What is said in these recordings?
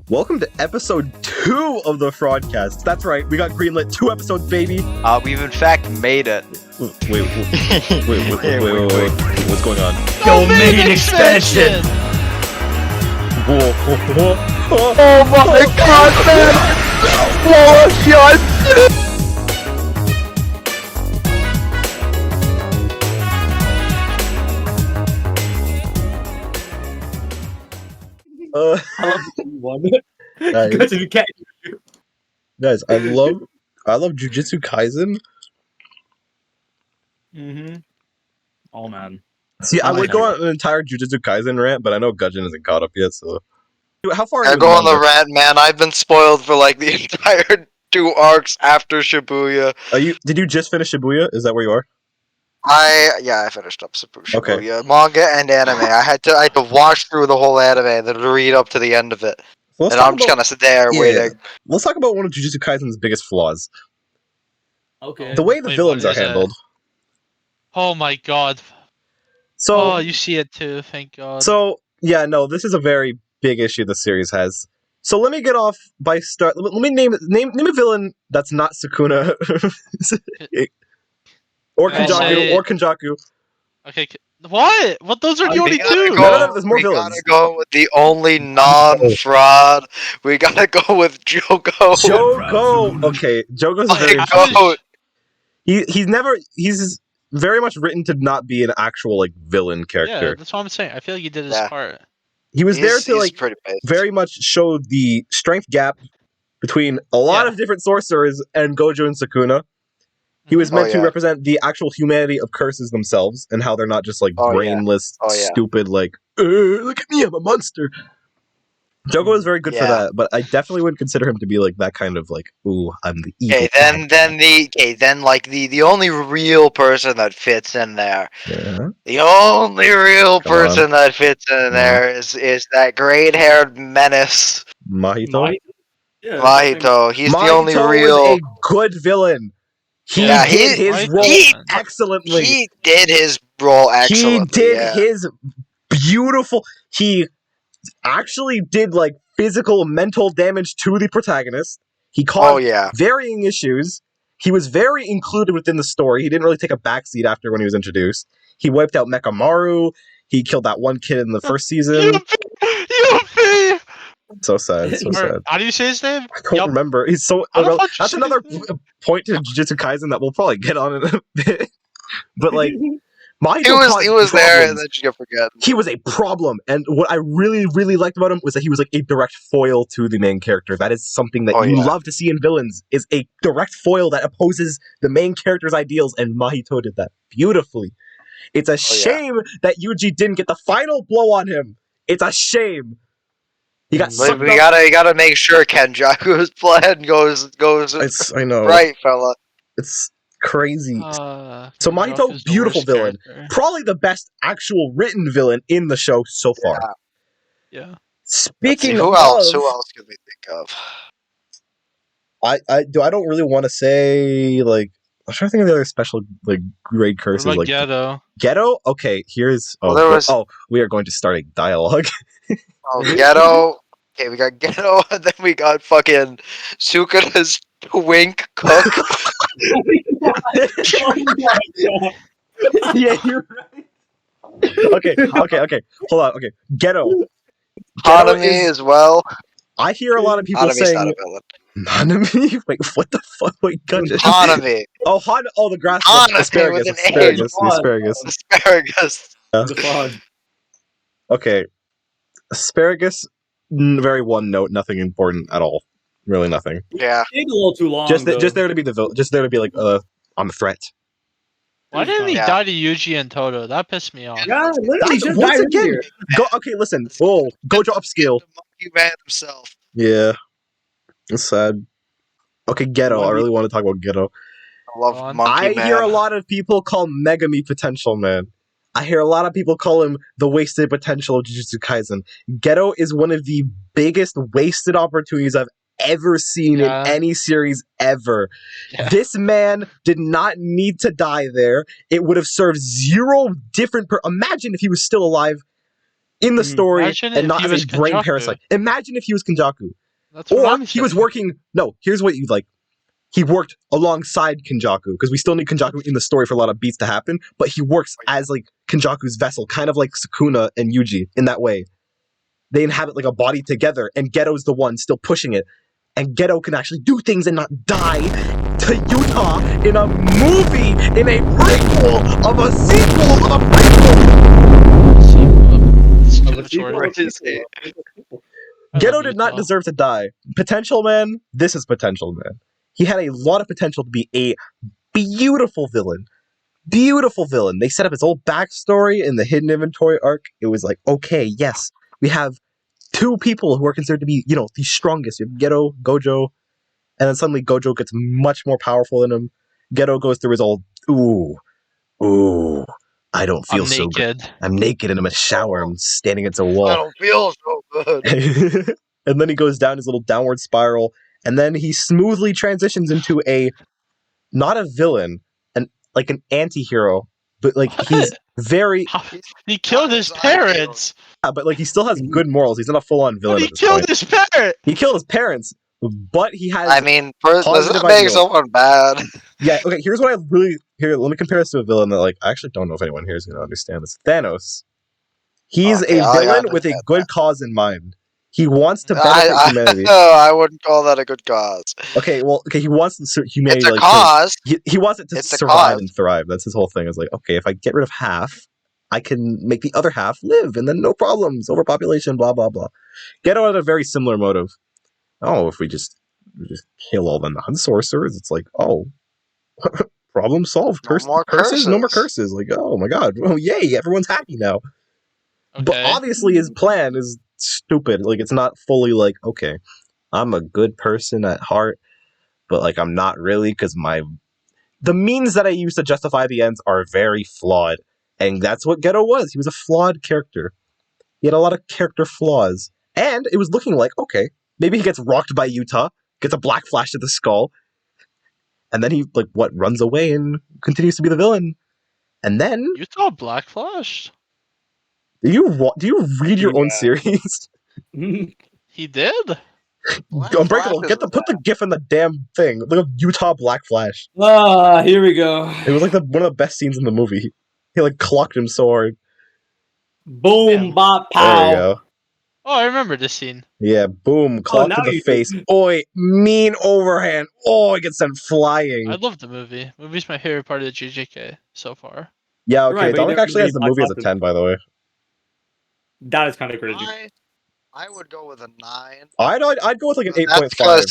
Welcome to episode 2 of the Fraudcast. That's right, we got greenlit 2 episodes, baby. We've in fact made it. Wait, what's going on? Domain expansion! Whoa. Oh my god, man! Oh god! I love one. Guys, I love Jujutsu Kaisen. Oh man. See, I would go on an entire Jujutsu Kaisen rant, but I know Gudgin isn't caught up yet, so... How far are you? Go on the rant, man. I've been spoiled for like the entire 2 arcs after Shibuya. Did you just finish Shibuya? Is that where you are? I finished up Shibuya. Okay. Manga and anime. I had to watch through the whole anime and then read up to the end of it. Well, and I'm just gonna sit there waiting. Let's talk about one of Jujutsu Kaisen's biggest flaws. Okay. The way the villains are handled. Oh my god. So, you see it too, thank god. So, yeah, no, this is a very big issue the series has. So let me get off by let me name a villain that's not Sukuna. or Kenjaku. Okay, what? What? Those are the only 2. No, there's more villains. We gotta go with the only non-fraud. We gotta go with Jogo. Okay, Jogo's very... He's very much written to not be an actual, like, villain character. Yeah, that's what I'm saying. I feel like he did his part. He was there to, like, very much show the strength gap between a lot of different sorcerers and Gojo and Sukuna. He was meant to represent the actual humanity of curses themselves and how they're not just, like, brainless, stupid, like, look at me, I'm a monster. Jogo was very good for that, but I definitely wouldn't consider him to be, like, that kind of, like, ooh, I'm the evil. Then the only real person that fits in there. Yeah. The only real person that fits in there is that great-haired menace. Mahito? Mahito. He's the only real... was a good villain. He did his role excellently. He did his role excellently. He did his beautiful... He actually did, like, physical and mental damage to the protagonist. He caused varying issues. He was very included within the story. He didn't really take a backseat after when he was introduced. He wiped out Mekamaru. He killed that one kid in the first season. Yuppie! So sad, so sad. How do you say his name? I don't remember. He's so... That's another point to Jujutsu Kaisen that we'll probably get on in a bit. But, like... Mahito he was there, and then you forget. He was a problem, and what I really, really liked about him was that he was like a direct foil to the main character. That is something that you love to see in villains, is a direct foil that opposes the main character's ideals, and Mahito did that beautifully. It's a shame that Yuji didn't get the final blow on him. It's a shame. He got sucked up. You gotta make sure Kenjaku's plan goes I know. Right, fella. It's crazy. So Mahito, beautiful villain. Character. Probably the best actual written villain in the show so far. Yeah. Speaking who else can we think of? I don't really want to say, like, I'm trying to think of the other special, like, grade curses. Like Ghetto. Ghetto? Okay, here's we are going to start a dialogue. Ghetto. Okay, we got Ghetto, and then we got fucking Sukuna's twink cook. Yeah, you're right. Okay. Hold on. Okay, Ghetto. Hanami as well. I hear a lot of people saying Hanami. Wait, what the fuck? Wait, Gudgin. Hanami. Oh, the grass. Asparagus. Yeah. Okay. Asparagus. Very one note. Nothing important at all. Really nothing. Yeah. It's a little too long. Just there to be just there to be like on the threat. Why didn't he die to Yuji and Toto? That pissed me off. Yeah, literally just once again. Okay, listen. Gojo upskill. Monkey man himself. Yeah. It's sad. Okay, Ghetto. I really want to talk about Ghetto. I love Monkey Man. I hear a lot of people call Megumi Potential Man. I hear a lot of people call him the wasted potential of Jujutsu Kaisen. Ghetto is one of the biggest wasted opportunities I've ever seen in any series ever. Yeah. This man did not need to die there. It would have served zero different... Imagine if he was still alive in the story Imagine and if not he as was a brain Kenjaku. parasite. Imagine if he was Kenjaku. That's what Or I'm he was saying. working. No, here's what you like. He worked alongside Kenjaku because we still need Kenjaku in the story for a lot of beats to happen. But he works as like Kenjaku's vessel, kind of like Sukuna and Yuji in that way. They inhabit like a body together, and Geto's the one still pushing it. And Geto can actually do things and not die to Utah in a movie, in a prequel of a sequel of a prequel. Geto did not deserve to die. Potential Man, this is Potential Man. He had a lot of potential to be a beautiful villain. Beautiful villain. They set up his whole backstory in the Hidden Inventory arc. It was like, okay, yes, we have two people who are considered to be, the strongest. You have Geto, Gojo, and then suddenly Gojo gets much more powerful than him. Geto goes through his old, ooh, I don't feel so good. I'm naked and I'm in a shower. I'm standing against a wall. I don't feel so good. And then he goes down his little downward spiral, and then he smoothly transitions into not a villain, like an anti-hero, but like he's very... He killed his parents! Yeah, but like he still has good morals. He's not a full-on villain at this point. He killed his parents! He killed his parents, but he has... I mean, does that make someone bad? Yeah, okay, here's what I really... Here, let me compare this to a villain that, like, I actually don't know if anyone here is going to understand this. Thanos. He's a villain with a good cause in mind. He wants to benefit humanity. No, I wouldn't call that a good cause. Okay, he wants humanity... It's a cause. He wants it to survive and thrive. That's his whole thing. It's like, okay, if I get rid of half, I can make the other half live, and then no problems. Overpopulation, blah, blah, blah. Geto had a very similar motive. Oh, if we just kill all the non-sorcerers, it's like, oh... problem solved. No more curses. No more curses. Like, oh my god. Oh, yay. Everyone's happy now. Okay. But obviously his plan is stupid. Like, it's not fully like, okay, I'm a good person at heart, but like, I'm not really, because the means that I use to justify the ends are very flawed. And that's what Geto was. He was a flawed character. He had a lot of character flaws. And it was looking like, okay, maybe he gets rocked by Utah, gets a black flash to the skull, and then he, like, runs away and continues to be the villain. And then... Utah black flashed? Do you read your own series? He did? Unbreakable, put the gif in the damn thing. Look at Utah black flash. Here we go. It was like one of the best scenes in the movie. He, like, clocked him so hard. Boom, bop, pow. There you go. Oh, I remember this scene. Yeah, boom, clock to the face. Oi, mean overhand. Oh, it gets sent flying. I love the movie. The movie's my favorite part of the JJK so far. Yeah, okay. Dominic actually has the movie as a 10, by the way. That is kind of crazy. I would go with a 9. I'd go with like an 8.5.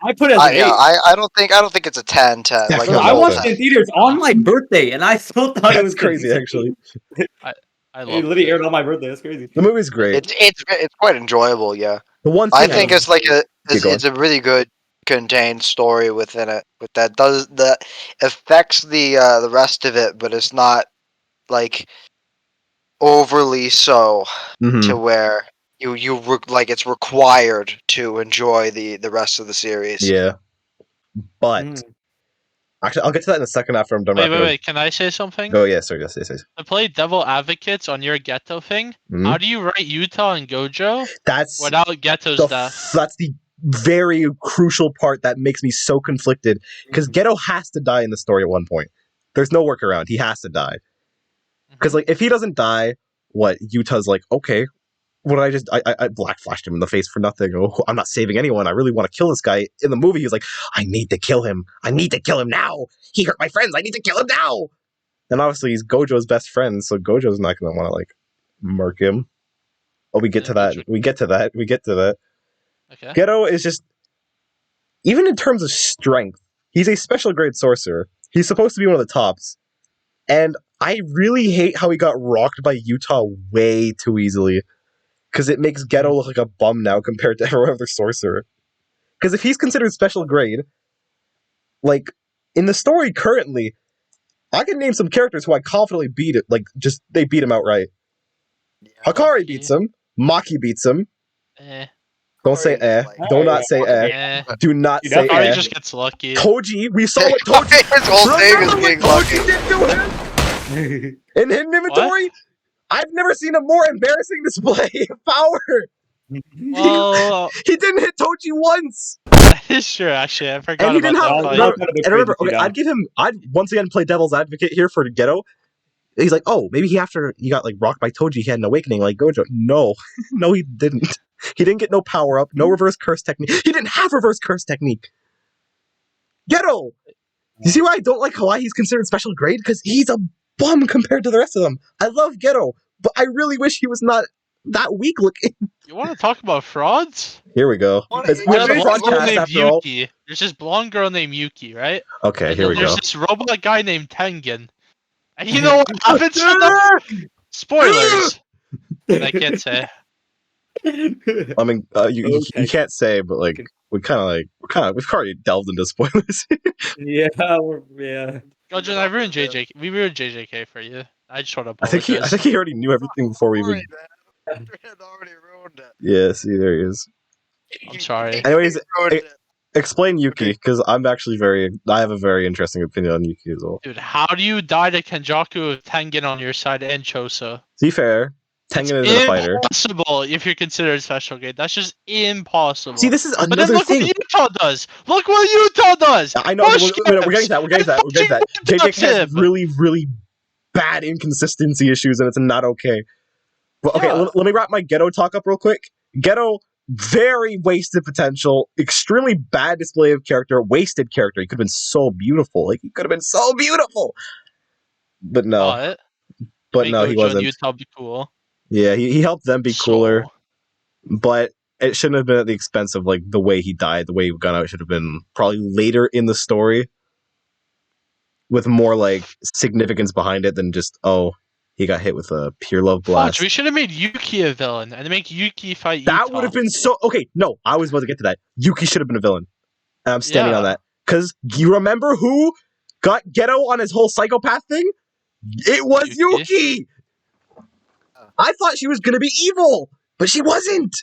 I put it as an 8. I don't think it's a 10. Like, I watched it in theaters on my birthday, and I still thought it was crazy. Actually, I love it. Literally aired on my birthday. That's crazy. The movie's great. It's quite enjoyable. Yeah. The one thing I think it's like it's a really good contained story within it. With that affects the rest of it, but it's not like overly so to where you like it's required to enjoy the rest of the series. Yeah, but actually, I'll get to that in a second after I'm done. Wait. Can I say something? Oh yeah, sorry. Yes. To play devil advocates on your Geto thing, how do you write Utah and Gojo without Geto's death? That's the very crucial part that makes me so conflicted, because Geto has to die in the story at one point. There's no workaround. He has to die. Because like, if he doesn't die, Utah's like, okay, what did I black flashed him in the face for nothing. Oh, I'm not saving anyone. I really want to kill this guy. In the movie, he's like, I need to kill him. I need to kill him now. He hurt my friends. I need to kill him now. And obviously, he's Gojo's best friend, so Gojo's not going to want to, like, murk him. Oh, we get to that. We get to that. Okay. Geto is just... Even in terms of strength, he's a special grade sorcerer. He's supposed to be one of the tops. And I really hate how he got rocked by Utah way too easily. Because it makes Geto look like a bum now compared to every other sorcerer. Because if he's considered special grade, like, in the story currently, I can name some characters who I confidently beat it. Like, just, they beat him outright. Yeah, Hakari beats him. Maki beats him. Don't say Do not say Do not say Hakari just gets lucky. Toji, we saw what Toji... His whole thing is being lucky. Toji did to him? In Hidden Inventory? I've never seen a more embarrassing display of power. Well, he didn't hit Toji once. That is true, actually. I forgot about that. And remember, okay, I'd once again play devil's advocate here for Geto. He's like, oh, maybe after he got like rocked by Toji, he had an awakening like Gojo. No, no, he didn't. He didn't get no power up, no reverse curse technique. He didn't have reverse curse technique. Geto! You see why I don't like Kawaii? He's considered special grade? Because he's a bum compared to the rest of them. I love Geto, but I really wish he was not that weak looking. You want to talk about frauds? Here we go. There's a Fraudcast named Yuki. There's this blonde girl named Yuki, right? Okay, and here we go. There's this robot guy named Tengen. And you know what happens to them? Spoilers. And I can't say. I mean, you can't say, but like we've already delved into spoilers. yeah. Gudgin, I ruined JJK. We ruined JJK for you. I just want to I think he already knew everything before we even. already ruined it. Yeah, see, there he is. I'm sorry. Anyways, explain Yuki, because I have a very interesting opinion on Yuki as well. Dude, how do you die to Kenjaku with Tengen on your side and Choso? To be fair, Tengen is a fighter. It's impossible if you're considered special grade. That's just impossible. See, this is another but then look thing. What Utah does. Look what Utah does. I know. We're getting to that. JJ has really, really bad inconsistency issues, and it's not okay. But okay, let me wrap my Geto talk up real quick. Geto, very wasted potential, extremely bad display of character, wasted character. He could have been so beautiful. Like, he could have been so beautiful. But no. But no, he wasn't. Utah be cool. Yeah, he helped them be cooler. But it shouldn't have been at the expense of like the way he died, the way he got out. It should have been probably later in the story with more like significance behind it than just, oh, he got hit with a pure love blast. We should have made Yuki a villain and make Yuki fight Utah. That would have been so... Okay, no, I was about to get to that. Yuki should have been a villain. And I'm standing on that. Because you remember who got Geto on his whole psychopath thing? It was Yuki! I thought she was going to be evil, but she wasn't.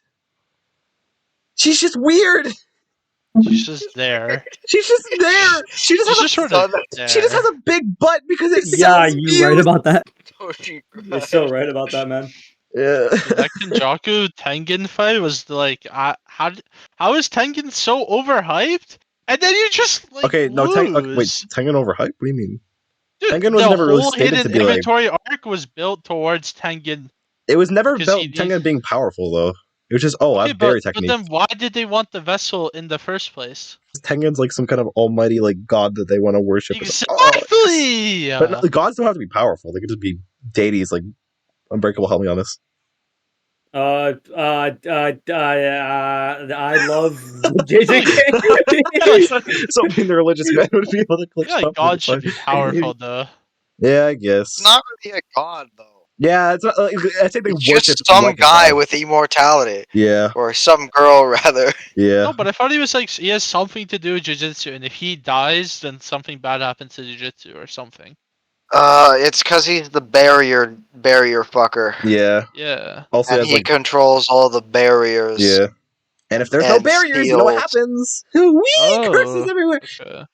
She's just weird. She's just there. She's just there. She just has a big butt because it sells views. You're right about that. You're so right about that, man. Yeah. That Kenjaku Tengen fight was like, how is Tengen so overhyped? And then you just like wait, Tengen overhyped? What do you mean? Dude, Tengen was never really stated to be like. The whole inventory arc was built towards Tengen. It was never built Tengen being powerful though. It was just, I have berry technique. But then why did they want the vessel in the first place? Tengen's like some kind of almighty like god that they want to worship. Exactly! But gods don't have to be powerful. They could just be deities like Unbreakable. Help me on this. I love JJK. So many religious men would be able to click. Yeah, God should be powerful though. Yeah, I guess. It's not really a god though. Yeah, it's not, I think they worship just some guy with immortality. Yeah. Or some girl, rather. Yeah. No, but I thought he was like, he has something to do with Jujutsu, and if he dies, then something bad happens to Jujutsu or something. It's because he's the barrier fucker. Yeah. Yeah. Also, and he controls all the barriers. Yeah. And if there's no barriers, you know what happens? Curses everywhere. Okay.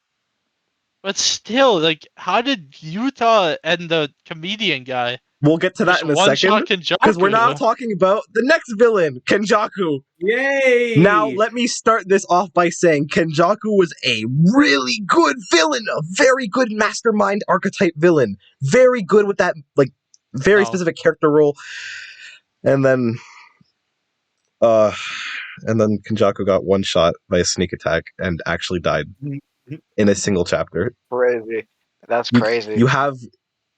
But still, like, how did Utah and the comedian guy? We'll get to that in a second, because we're now talking about the next villain, Kenjaku. Yay! Now, let me start this off by saying Kenjaku was a really good villain, a very good mastermind archetype villain. Very good with that, like, very specific character role. And then Kenjaku got one shot by a sneak attack and actually died in a single chapter. Crazy. That's crazy. You have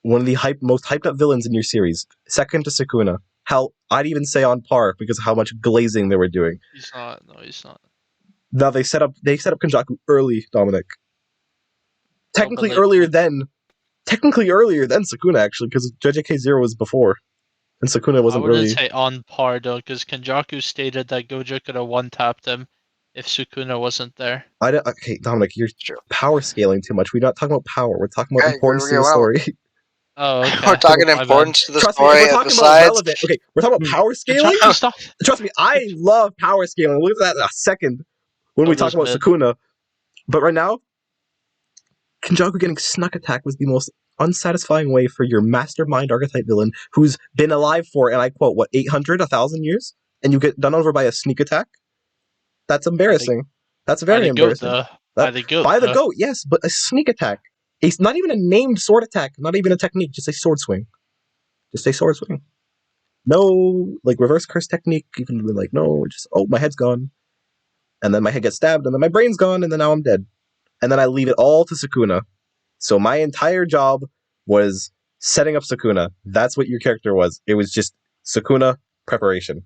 one of the most hyped up villains in your series, second to Sukuna. Hell, I'd even say on par because of how much glazing they were doing. He's not. No, he's not. Now they set up Kenjaku early, Dominic. Technically earlier than Sukuna, actually, because JJK 0 was before, and Sukuna wasn't really. I wouldn't say on par though, because Kenjaku stated that Gojo could have one-tapped him if Sukuna wasn't there. Okay, Dominic, you're power scaling too much. We're not talking about power. We're talking about importance to the story. Oh, okay. We're talking importance to the story. Okay, we're talking about power scaling. Trust me, I love power scaling. We'll get to that in a second when we talk about Sukuna. But right now, Kenjaku getting snuck attack was the most unsatisfying way for your mastermind archetype villain who's been alive for, and I quote, 800, 1,000 years? And you get done over by a sneak attack? That's embarrassing. That's very embarrassing. By the goat, by the goat, yes, but a sneak attack. It's not even a named sword attack, not even a technique, just a sword swing. Just a sword swing. No, reverse curse technique, even no, just, my head's gone. And then my head gets stabbed, and then my brain's gone, and then now I'm dead. And then I leave it all to Sukuna. So my entire job was setting up Sukuna. That's what your character was. It was just Sukuna preparation.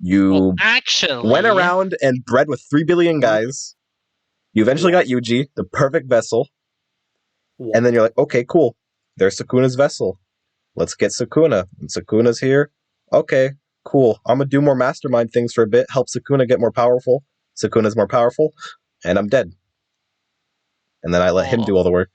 You went around and bred with 3 billion guys. You eventually got Yuji, the perfect vessel. And then you're like, okay, cool. There's Sukuna's vessel. Let's get Sukuna. And Sukuna's here. Okay, cool. I'm going to do more mastermind things for a bit. Help Sukuna get more powerful. Sukuna's more powerful. And I'm dead. And then I let him do all the work.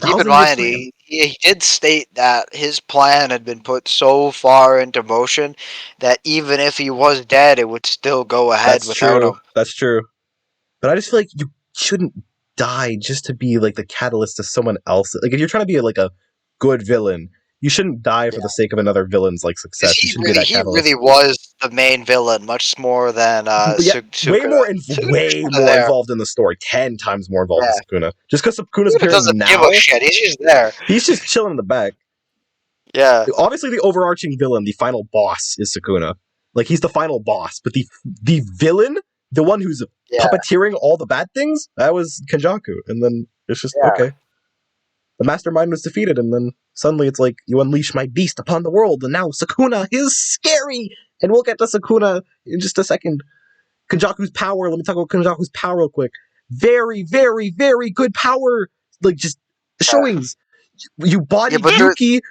Keep in mind, he did state that his plan had been put so far into motion that even if he was dead, it would still go ahead without him. That's true. But I just feel like you shouldn't die just to be the catalyst to someone else. If you're trying to be a good villain, you shouldn't die for the sake of another villain's success. He really was the main villain, much more than Sukuna. Way more involved in the story. 10 times more involved than Sukuna. Just because Sukuna's appearing doesn't now, give a shit. He's just there. He's just chilling in the back. Yeah. Obviously, the overarching villain, the final boss, is Sukuna. He's the final boss. But the villain, the one who's puppeteering all the bad things, that was Kenjaku. And then it's just, okay. The mastermind was defeated, and then suddenly it's you unleash my beast upon the world, and now Sukuna is scary! And we'll get to Sukuna in just a second. Kenjaku's power, let me talk about Kenjaku's power real quick. Very, very, very good power! Just showings. You body Yuki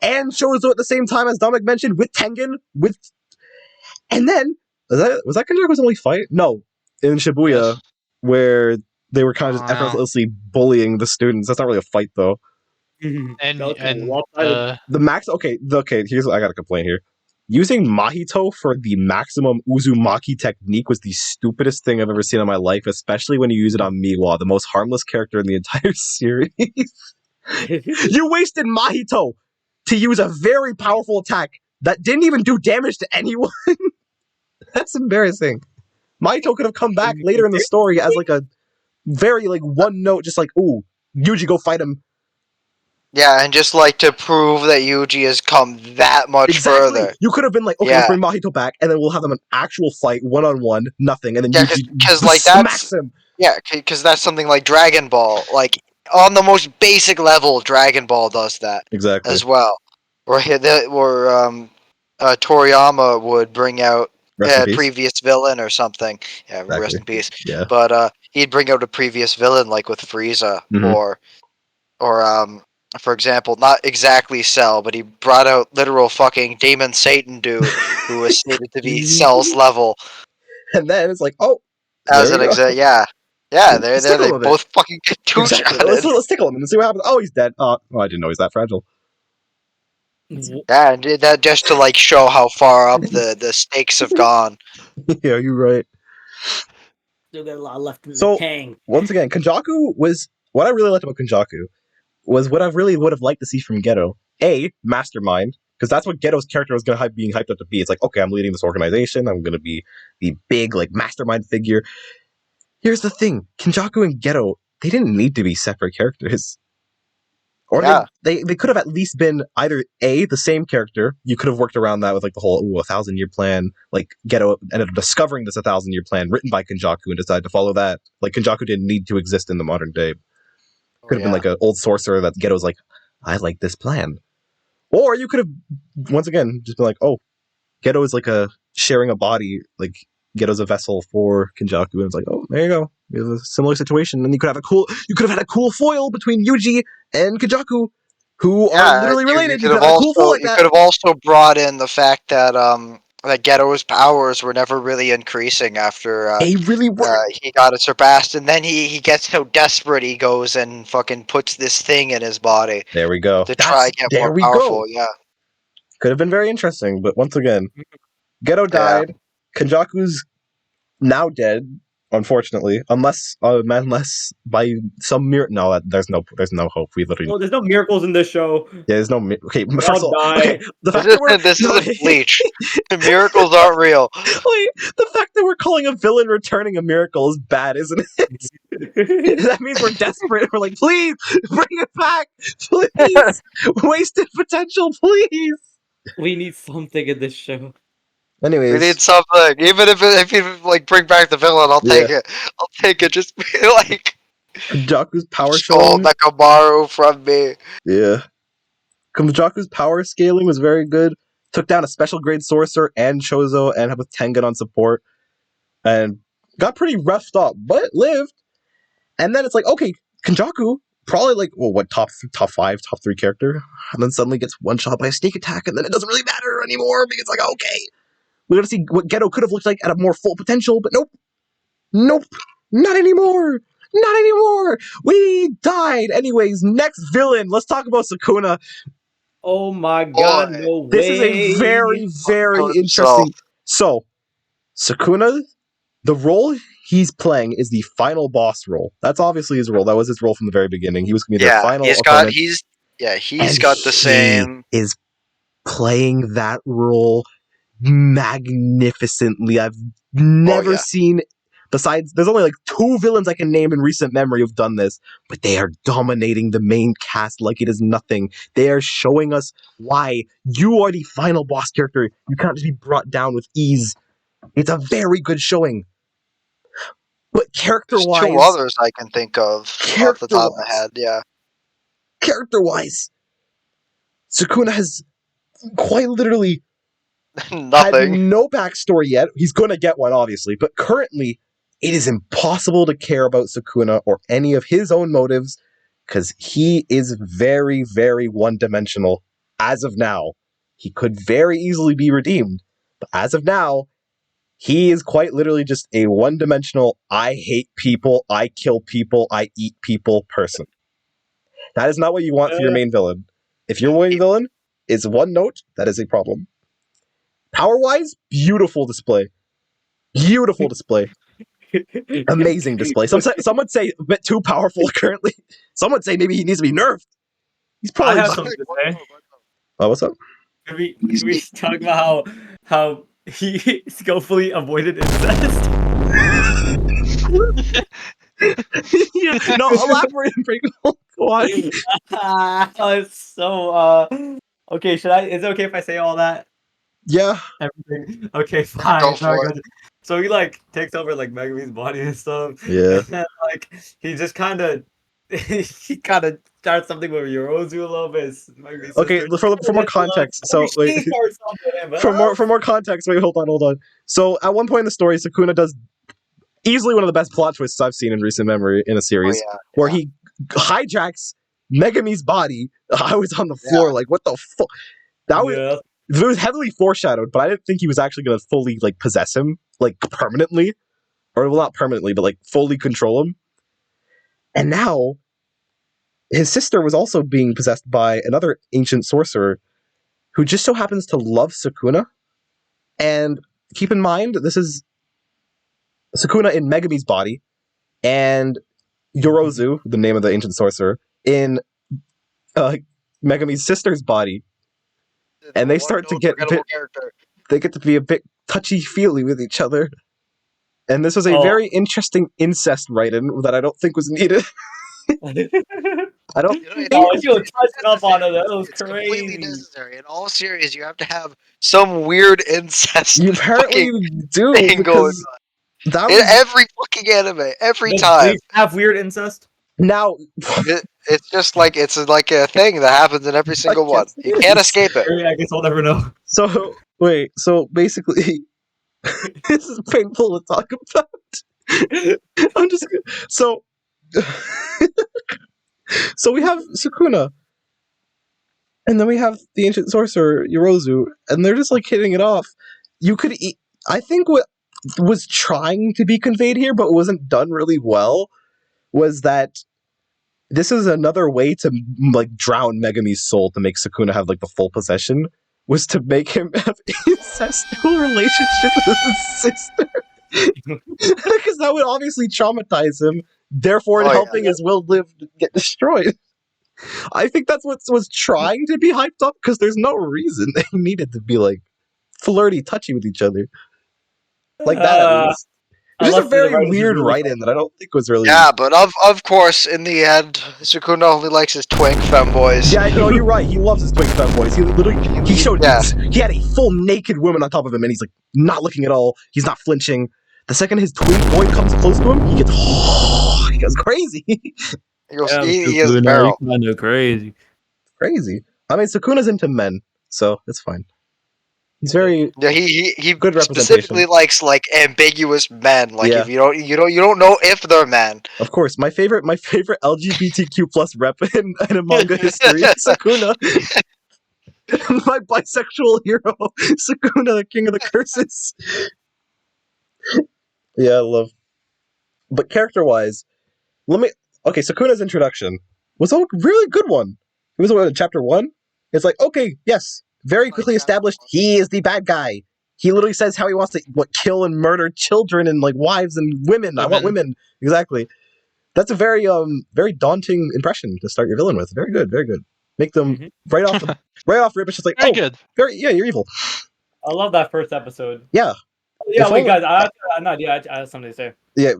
and Shozo at the same time, as Dominic mentioned, with Tengen, and then, was that Kenjaku's only fight? No. In Shibuya, where they were kind of just effortlessly bullying the students. That's not really a fight, though. And the max. Okay, here's what I got to complain here. Using Mahito for the maximum Uzumaki technique was the stupidest thing I've ever seen in my life, especially when you use it on Miwa, the most harmless character in the entire series. You wasted Mahito to use a very powerful attack that didn't even do damage to anyone. That's embarrassing. Mahito could have come back later in the story as a very one note, just ooh, Yuji, go fight him. Yeah, and just to prove that Yuji has come that much further. You could have been okay, let's bring Mahito back, and then we'll have them an actual fight, 1-on-1, nothing, and then Yuji smacks him. Yeah, because that's something like Dragon Ball. On the most basic level, Dragon Ball does that. Exactly. As well. Where Toriyama would bring out a previous villain or something. Yeah, exactly. Rest in peace. Yeah. But he'd bring out a previous villain, with Frieza, or for example, not exactly Cell, but he brought out literal fucking Demon Satan dude who was stated to be Cell's level. And then it's as an example, yeah, they both fucking get two-shotted. Let's tickle him and see what happens. Oh, he's dead. I didn't know he's that fragile. Yeah, and that just to show how far up the stakes have gone. Yeah, you're right. Still got a lot left in the tank. Once again, Kenjaku was what I really liked about Kenjaku was what I really would have liked to see from Geto. Mastermind, because that's what Geto's character was being hyped up to be. It's okay, I'm leading this organization. I'm going to be the big mastermind figure. Here's the thing: Kenjaku and Geto, they didn't need to be separate characters. Or they could have at least been either the same character. You could have worked around that with the whole 1,000-year plan. Geto ended up discovering this 1,000-year plan written by Kenjaku and decided to follow that. Kenjaku didn't need to exist in the modern day. Could have been an old sorcerer that Geto's I like this plan. Or you could have, once again, just been Geto is sharing a body. Geto's a vessel for Kenjaku, and it's there you go. We have a similar situation, and you could have had a cool foil between Yuji and Kenjaku, who are literally related. You could have also brought in the fact that Geto's powers were never really increasing after he got it surpassed, and then he gets so desperate he goes and fucking puts this thing in his body. There we go. To try and get more powerful. Yeah, could have been very interesting, but once again, Geto died. Kenjaku's now dead. unfortunately, unless by some miracle. No, there's no hope. We literally there's no miracles in this show. Yeah, there's no. Okay, They first of all all, die. okay, the fact that we're This isn't Bleach. Miracles aren't real. Wait, the fact that we're calling a villain returning a miracle is bad, isn't it? That means we're desperate. We're like, please bring it back, please. Wasted potential, please. We need something in this show. Anyways, we need something. Even if you like bring back the villain, I'll take it. I'll take it. Just be like Jaku's power stole showing. Nekomaru from me. Yeah. Jaku's power scaling was very good. Took down a special grade sorcerer and Chozo and with Tengen on support. And got pretty roughed up, but lived. And then it's like, okay, Kenjaku, probably like, top 5, top 3 character. And then suddenly gets one shot by a sneak attack, and then it doesn't really matter anymore because it's like, okay. We gotta see what Geto could have looked like at a more full potential, but nope. Nope. Not anymore. Not anymore. We died. Anyways, next villain. Let's talk about Sukuna. Oh my god, no way. This is a very, very interesting. So, Sukuna, the role he's playing is the final boss role. That's obviously his role. That was his role from the very beginning. He was going to be their final opponent. He's got the same. He is playing that role magnificently. I've never seen. Besides, there's only like 2 villains I can name in recent memory who've done this, but they are dominating the main cast like it is nothing. They are showing us why you are the final boss character. You can't just be brought down with ease. It's a very good showing. But character-wise... There's 2 others I can think of off the top of my head, yeah. Character-wise, Sukuna has quite literally nothing. Had no backstory yet. He's going to get one, obviously, but currently it is impossible to care about Sukuna or any of his own motives because he is very, very one-dimensional as of now. He could very easily be redeemed, but as of now, he is quite literally just a one-dimensional, I hate people, I kill people, I eat people person. That is not what you want for your main villain. If your main villain is one note, that is a problem. Power-wise, beautiful display. Beautiful display. Amazing display. Some would say a bit too powerful currently. Some would say maybe he needs to be nerfed. He's probably... I have something to say. Oh, what's up? Can we talk about how he skillfully avoided incest? Yeah, no, elaborate and break. Go on. It's so okay, is it okay if I say all that? Yeah. Everything. Okay, fine. So he like takes over like Megumi's body and stuff. Yeah. And then, like he just kinda starts something with Yorozu a little bit. Okay, for more context. So wait. For more context, wait, hold on. So at one point in the story, Sukuna does easily one of the best plot twists I've seen in recent memory in a series, where he hijacks Megumi's body. I was on the floor like, what the fuck? That was it was heavily foreshadowed, but I didn't think he was actually going to fully like possess him, like permanently, or well, not permanently, but like fully control him. And now his sister was also being possessed by another ancient sorcerer who just so happens to love Sukuna. And keep in mind, this is Sukuna in Megumi's body, and Yorozu, the name of the ancient sorcerer, in Megumi's sister's body. And they start to get they get to be a bit touchy-feely with each other. And this was a very interesting incest write-in that I don't think was needed. I don't think you were touching up on it. That was crazy. Completely necessary. In all series, you have to have some weird incest. You apparently do because that was... in every fucking anime, every time. Have weird incest? Now it's just like it's like a thing that happens in every single one. You can't escape it. I guess I'll never know. So wait, so basically, this is painful to talk about. I'm just so we have Sukuna, and then we have the ancient sorcerer Yorozu, and they're just like hitting it off. I think what was trying to be conveyed here, but wasn't done really well, was that this is another way to like drown Megumi's soul to make Sukuna have like the full possession, was to make him have incestual relationship with his sister. Because that would obviously traumatize him, therefore helping his will live get destroyed. I think that's what was trying to be hyped up, because there's no reason they needed to be like flirty, touchy with each other. Like that, at least. It's just a very weird write-in that I don't think was really... Yeah, but of course, in the end, Sukuna only likes his twink femboys. Yeah, no, you're right. He loves his twink femboys. He literally, he showed, he had a full naked woman on top of him, and he's like, not looking at all. He's not flinching. The second his twink boy comes close to him, he gets, he goes crazy. He is barrel. Kind of crazy. Crazy. I mean, Sukuna's into men, so it's fine. He's very he good specifically likes like ambiguous men. Like if you don't know if they're men. Of course, my favorite LGBTQ plus rep in a manga history is Sukuna. My bisexual hero, Sukuna, the king of the curses. Yeah, I love. But character-wise, Sukuna's introduction was a really good one. It was in chapter 1. It's like, okay, yes. Very quickly established, he is the bad guy. He literally says how he wants to kill and murder children and like wives and women. I want women. Exactly. That's a very very daunting impression to start your villain with. Very good, very good. Make them right off rip. It's just like, very good. You're evil. I love that first episode. Yeah. Yeah, wait, guys. I have something to say. Yeah.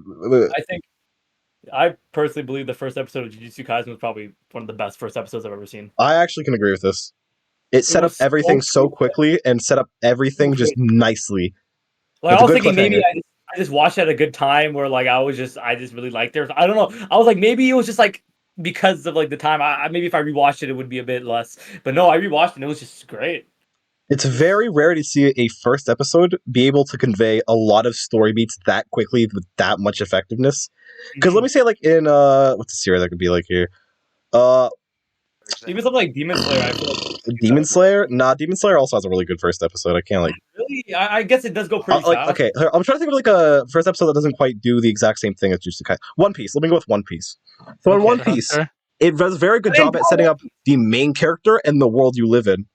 I personally believe the first episode of Jujutsu Kaisen was probably one of the best first episodes I've ever seen. I actually can agree with this. It set up everything so quickly and set up everything just nicely. Like, I was thinking maybe I just watched it at a good time where like I just really liked it. I don't know. I was like, maybe it was just like because of like the time. Maybe if I rewatched it would be a bit less. But no, I rewatched it and it was just great. It's very rare to see a first episode be able to convey a lot of story beats that quickly with that much effectiveness. Because let me say, like in what's the series that could be like here? Even something like Demon Slayer, I feel like Demon Slayer? Nah, Demon Slayer also has a really good first episode. I can't like. Really, I guess it does go pretty fast. Okay, I'm trying to think of like a first episode that doesn't quite do the exact same thing as Jujutsu Kaisen. One Piece. Let me go with One Piece. So in One Piece, it does a very good job at setting up the main character and the world you live in.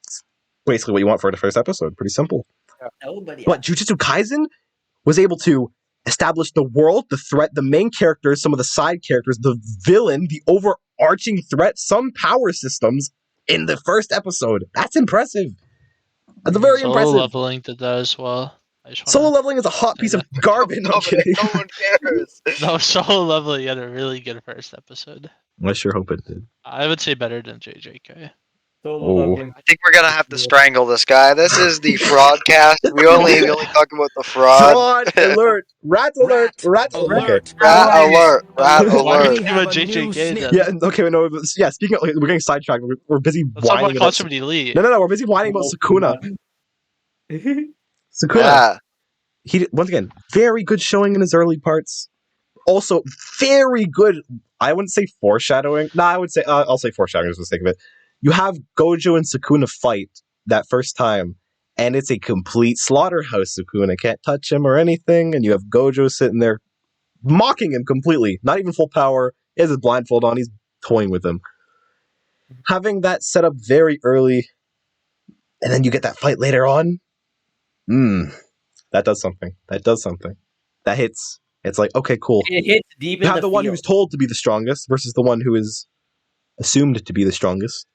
It's basically what you want for the first episode. Pretty simple. But Jujutsu Kaisen was able to establish the world, the threat, the main characters, some of the side characters, the villain, the overarching threat, some power systems in the first episode. That's impressive. That's very impressive. Solo leveling did that as well. Solo leveling is a hot piece of garbage. No one cares. No, solo leveling had a really good first episode. I sure hope it did. I would say better than JJK. I think we're gonna have to strangle this guy. This is the Fraudcast. We only talk about the fraud. Fraud alert! Rat alert! Rat alert! Rat alert! Rat Why alert! would you give a JJK then? Yeah. Okay. No. Yeah. Speaking of, we're getting sidetracked. We're busy whining about. No. We're busy whining about Sukuna. Sukuna. Yeah. He once again very good showing in his early parts. Also very good. I wouldn't say foreshadowing. No, I would say I'll say foreshadowing for the sake of it. You have Gojo and Sukuna fight that first time, and it's a complete slaughterhouse. Sukuna can't touch him or anything, and you have Gojo sitting there mocking him completely. Not even full power. He has his blindfold on. He's toying with him. Having that set up very early, and then you get that fight later on. That does something. That hits. It's like, okay, cool. It hits deep in you have the one who's told to be the strongest versus the one who is assumed to be the strongest.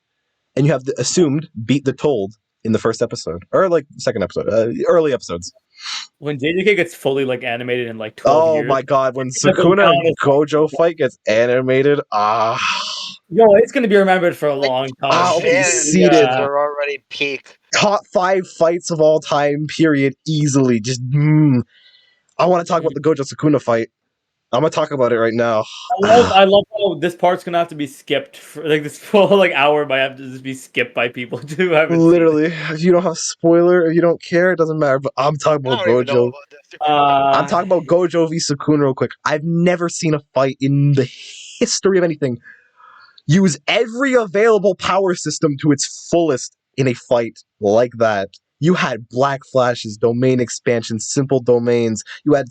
And you have the assumed beat the told in the first episode. Or like second episode. Early episodes. When JJK gets fully like animated in like 12 years. Oh my god, when Sukuna and Gojo fight gets animated, Yo, it's gonna be remembered for a long time. We're already peak. Top 5 fights of all time, period, easily. Just I want to talk about the Gojo Sukuna fight. I'm gonna talk about it right now. I love how this part's gonna have to be skipped for like this full like hour might have to just be skipped by people too. Literally, if you don't have a spoiler, if you don't care, it doesn't matter. But I'm talking about Gojo. I'm talking about Gojo v Sukuna real quick. I've never seen a fight in the history of anything use every available power system to its fullest in a fight like that. You had black flashes, domain expansion, simple domains. You had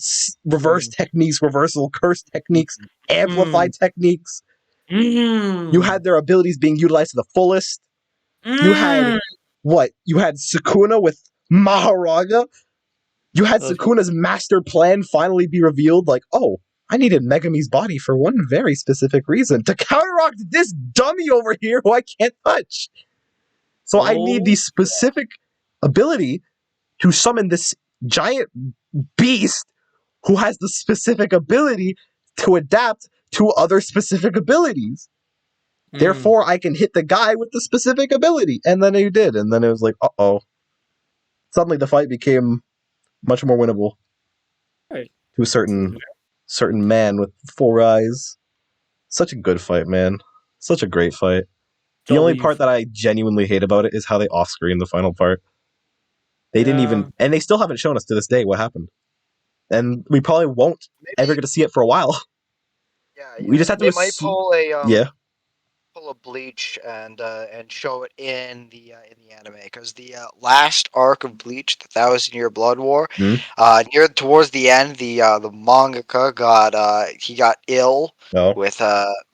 reverse techniques, reversal curse techniques, amplified techniques. You had their abilities being utilized to the fullest. You had what? You had Sukuna with Maharaga. You had Sukuna's master plan finally be revealed, like, oh, I needed Megumi's body for one very specific reason, to counteract this dummy over here who I can't touch. So I need the specific ability to summon this giant beast who has the specific ability to adapt to other specific abilities. Therefore, I can hit the guy with the specific ability. And then he did. And then it was like, uh-oh. Suddenly the fight became much more winnable. Right. To a certain man with 4 eyes. Such a good fight, man. Such a great fight. The only part that I genuinely hate about it is how they off-screen the final part. They didn't even... And they still haven't shown us to this day what happened. And we probably won't ever get to see it for a while. Yeah, we just have to... They might pull a... pull a Bleach and show it in the anime, because the last arc of Bleach, the 1,000-Year Blood War, near towards the end, the mangaka got ill with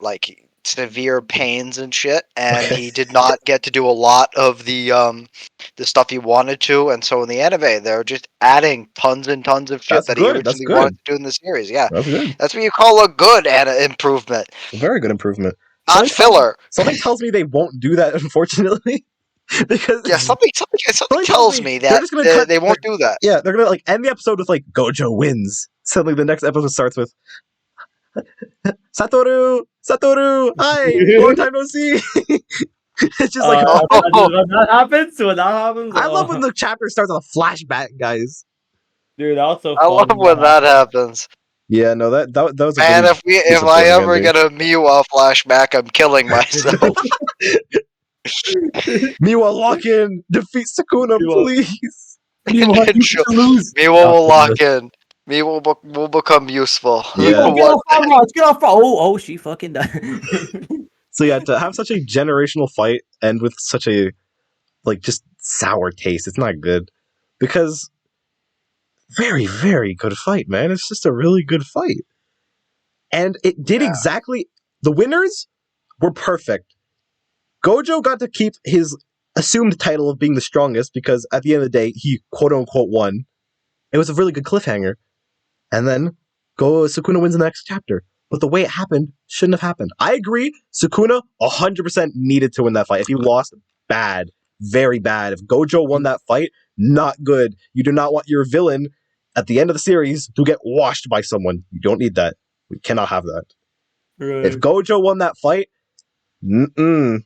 like severe pains and shit, and he did not get to do a lot of the stuff he wanted to, and so in the anime they're just adding tons and tons of shit he originally wanted to do in the series. Yeah, that's what you call a good improvement. A very good improvement. Not filler. Something tells me they won't do that, unfortunately. Because something tells me that they're just gonna they won't do that. Yeah, they're gonna like end the episode with like Gojo wins. Suddenly the next episode starts with Satoru, hi, long time no see. It's just like when that happens. I love when the chapter starts on a flashback, guys. Dude, that was so fun. I love when that happens. Yeah, no, that was. Man, if I ever get a Miwa flashback, I'm killing myself. Miwa, lock in, defeat Sukuna, please. Miwa will lock in. Miwa will become useful. Yeah. Get off! Oh, she fucking died. So yeah, to have such a generational fight end with such a like just sour taste, it's not good. Because very, very good fight, man. It's just a really good fight. And it did exactly... The winners were perfect. Gojo got to keep his assumed title of being the strongest because at the end of the day, he quote-unquote won. It was a really good cliffhanger. And then Sukuna wins in the next chapter. But the way it happened shouldn't have happened. I agree, Sukuna 100% needed to win that fight. If he lost, bad. Very bad. If Gojo won that fight, not good. You do not want your villain at the end of the series to get washed by someone. You don't need that. We cannot have that. Right. If Gojo won that fight, no.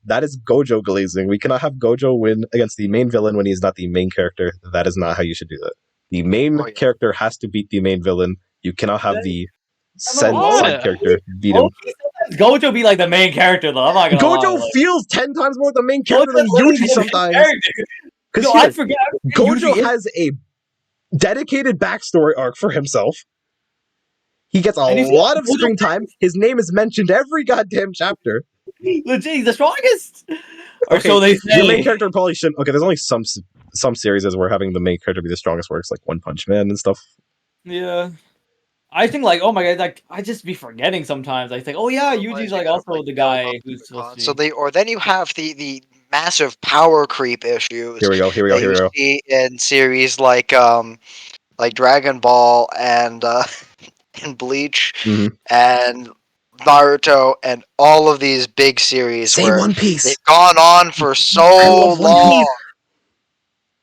That is Gojo glazing. We cannot have Gojo win against the main villain when he's not the main character. That is not how you should do that. The main character has to beat the main villain. You cannot have the side character beat him. Gojo be like the main character though. I'm not gonna Gojo lie, feels 10 times more like the main character than Yuji sometimes. No, I forget. Gojo has a dedicated backstory arc for himself. He gets a lot of screen time. His name is mentioned every goddamn chapter. Legit, he's the strongest. Or okay, so they say. Your main character probably shouldn't. Okay, there's only some series where having the main character be the strongest works, like One Punch Man and stuff. Yeah. I think like, oh my god, like I just be forgetting sometimes. I think, oh yeah, Yuji's like also the guy who's supposed to. So then you have the massive power creep issues. Here we go. See in series like Dragon Ball and Bleach and Naruto and all of these big series where One Piece. They've gone on for so long.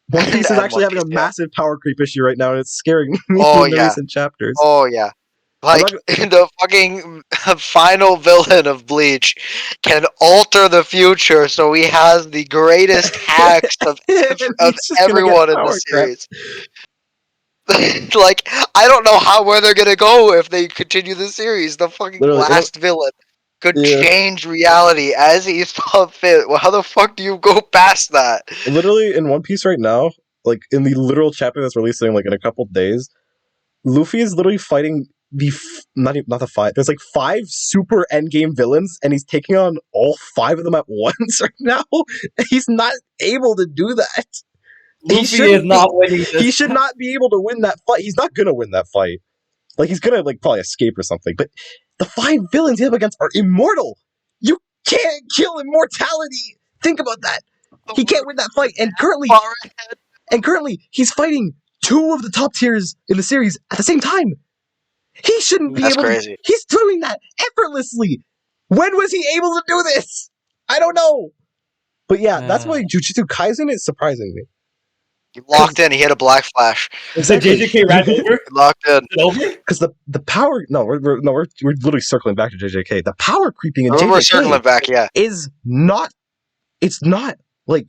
One Piece is actually having a massive power creep issue right now, and it's scaring me in the recent chapters. Oh, yeah. Like, the fucking final villain of Bleach can alter the future, so he has the greatest hacks of everyone in the series. Like, I don't know where they're gonna go if they continue the series. The fucking last villain could change reality as he saw fit. Well, how the fuck do you go past that? Literally, in One Piece right now, like, in the literal chapter that's releasing, like, in a couple days, Luffy is literally fighting not the 5. There's, like, 5 super endgame villains, and he's taking on all 5 of them at once right now. He's not able to do that. Luffy is not winning this. He should not be able to win that fight. He's not gonna win that fight. Like, he's gonna, like, probably escape or something. But the 5 villains he's up against are immortal. You can't kill immortality. Think about that. He can't win that fight. And currently, And currently, he's fighting 2 of the top tiers in the series at the same time. He shouldn't be able to. He's doing that effortlessly. When was he able to do this? I don't know. But yeah, that's why Jujutsu Kaisen is surprising me. He locked in. He hit a black flash. Exactly. JJK ran over. Locked in. Because the power. No, we're literally circling back to JJK. The power creeping in JJK. We're circling back. Yeah. Is not. It's not like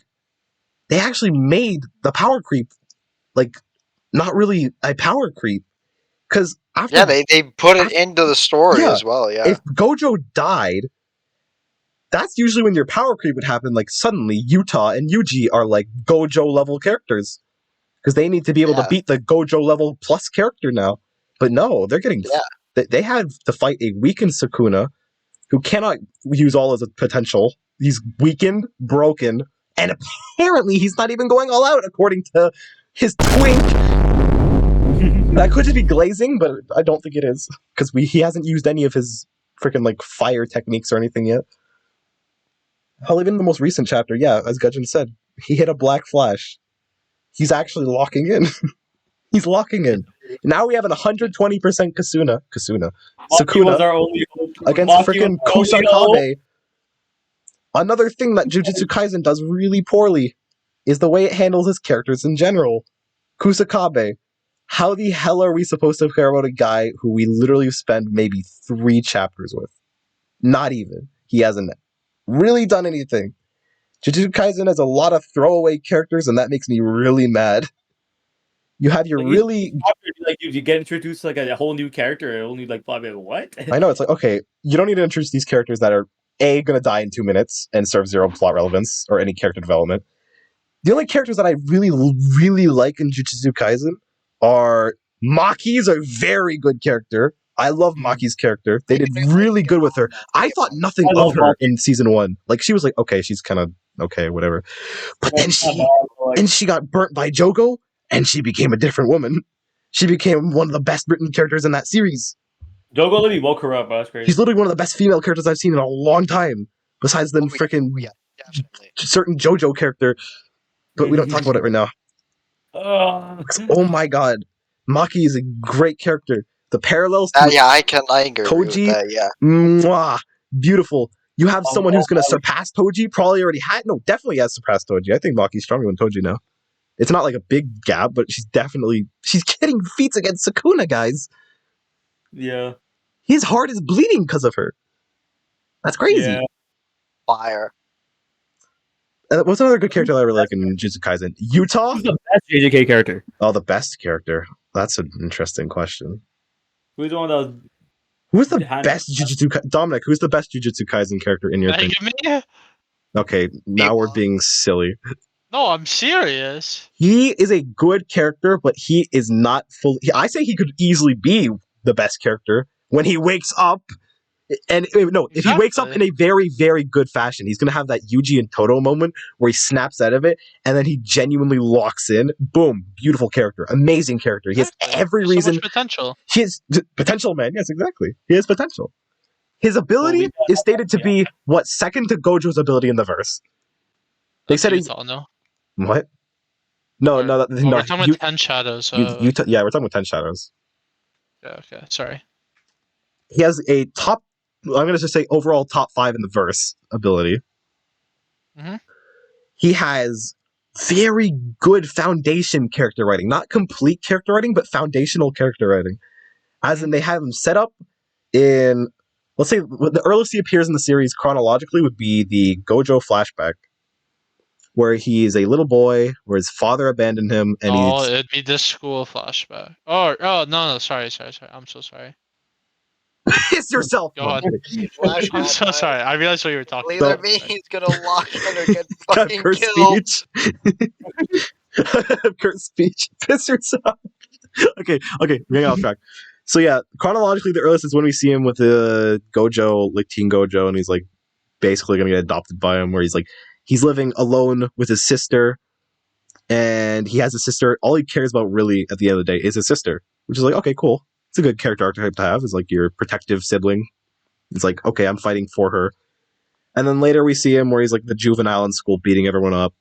they actually made the power creep like not really a power creep because after they put it into the story as well. Yeah. If Gojo died. That's usually when your power creep would happen. Like suddenly, Utah and Yuji are like Gojo level characters because they need to be able to beat the Gojo level plus character now. But no, they're getting. They had to fight a weakened Sukuna who cannot use all his potential. He's weakened, broken, and apparently he's not even going all out according to his twink. That could just be glazing, but I don't think it is because he hasn't used any of his freaking like fire techniques or anything yet. Hell, even in the most recent chapter, as Gudgin said, he hit a black flash. He's actually locking in. He's locking in. Now we have an 120% Sukuna against freaking Kusakabe. Another thing that Jujutsu Kaisen does really poorly is the way it handles its characters in general. Kusakabe. How the hell are we supposed to care about a guy who we literally spend maybe 3 chapters with? Not even. He hasn't really done anything. Jujutsu Kaisen has a lot of throwaway characters, and that makes me really mad. You have your really you get introduced to like a whole new character, and only like probably what? I know, it's like, okay, you don't need to introduce these characters that are gonna die in 2 minutes and serve 0 plot relevance or any character development. The only characters that I really, really like in Jujutsu Kaisen are Maki's a very good character. I love Maki's character. They did really good with her. I thought nothing of her in season 1. Like, she was like, okay, she's kind of okay, whatever. But then she got burnt by Jogo, and she became a different woman. She became one of the best written characters in that series. Jogo literally woke her up, bro. That's crazy. She's literally one of the best female characters I've seen in a long time, besides the certain JoJo character. But we don't talk about it right now. Oh my god. Maki is a great character. The parallels to I agree Toji, with that, mwah, beautiful. You have someone who's going to surpass Toji, definitely has surpassed Toji. I think Maki's stronger than Toji now. It's not like a big gap, but she's getting feats against Sukuna, guys. Yeah. His heart is bleeding because of her. That's crazy. Yeah. Fire. What's another good character that I really like in Jujutsu Kaisen? Utah? Who's the best JJK character? Oh, the best character. That's an interesting question. Who's the one that was... Who's the best Jujutsu... Dominic, who's the best Jujutsu Kaisen character in your opinion? Okay, now we're being silly. No, I'm serious. He is a good character, but he is not fully... I say he could easily be the best character when he wakes up. And if he wakes up in a very, very good fashion, he's going to have that Yuji and Toto moment where he snaps out of it, and then he genuinely locks in. Boom. Beautiful character. Amazing character. He has every reason. So much potential. He has potential, man. Yes, exactly. He has potential. His ability is stated to be, second to Gojo's ability in the verse. They said he's... No. What? No. We're talking about 10 Shadows. We're talking about 10 Shadows. Yeah, okay. Sorry. He has a top... I'm going to just say overall top 5 in the verse ability. Mm-hmm. He has very good foundation character writing. Not complete character writing, but foundational character writing. As in, they have him set up in... Let's say the earliest he appears in the series chronologically would be the Gojo flashback, where he is a little boy, where his father abandoned him, and it'd be this school flashback. Oh, no, sorry. I'm so sorry. Piss yourself! Go on. I'm so sorry. I realized what you were talking about. Either me, he's gonna lock in or get fucking killed. Kurt speech. Piss yourself. Okay, we're getting off track. So yeah, chronologically, the earliest is when we see him with the Gojo, like Teen Gojo, and he's like basically gonna get adopted by him, where he's living alone with his sister, and he has a sister. All he cares about really at the end of the day is his sister, which is like, okay, cool. It's a good character archetype to have. Is like your protective sibling. It's like, okay, I'm fighting for her. And then later we see him where he's like the juvenile in school beating everyone up.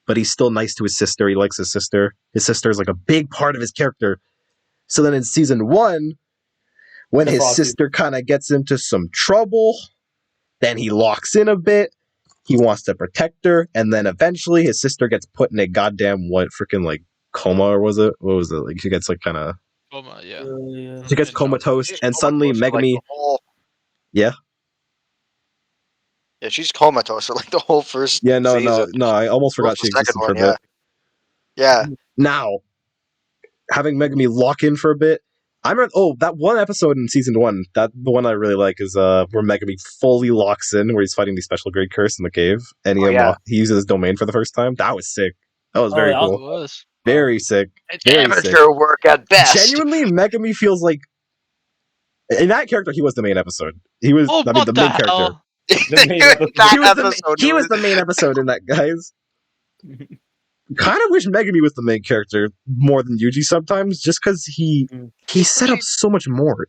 but he's still nice to his sister. He likes his sister. His sister is like a big part of his character. So then in season 1, when his sister kind of gets into some trouble, then he locks in a bit. He wants to protect her, and then eventually his sister gets put in a goddamn coma, or was it? What was it? Like she gets kind of coma, yeah. She gets comatose, and suddenly Megumi. Yeah. Yeah, she's comatose for the whole first. Yeah, no, season. no. I almost forgot she existed for a bit. Yeah. Now, having Megumi lock in for a bit. I remember. Oh, that one episode in season 1. The one I really like is where Megumi fully locks in, where he's fighting the special grade curse in the cave, and he uses his domain for the first time. That was sick. That was very cool. It was. Very sick. It's amateur work at best. Genuinely, Megumi feels like in that character he was the main episode. He was the main character. He was the main episode in that, guys. Kind of wish Megumi was the main character more than Yuji sometimes, just because he set up so much more.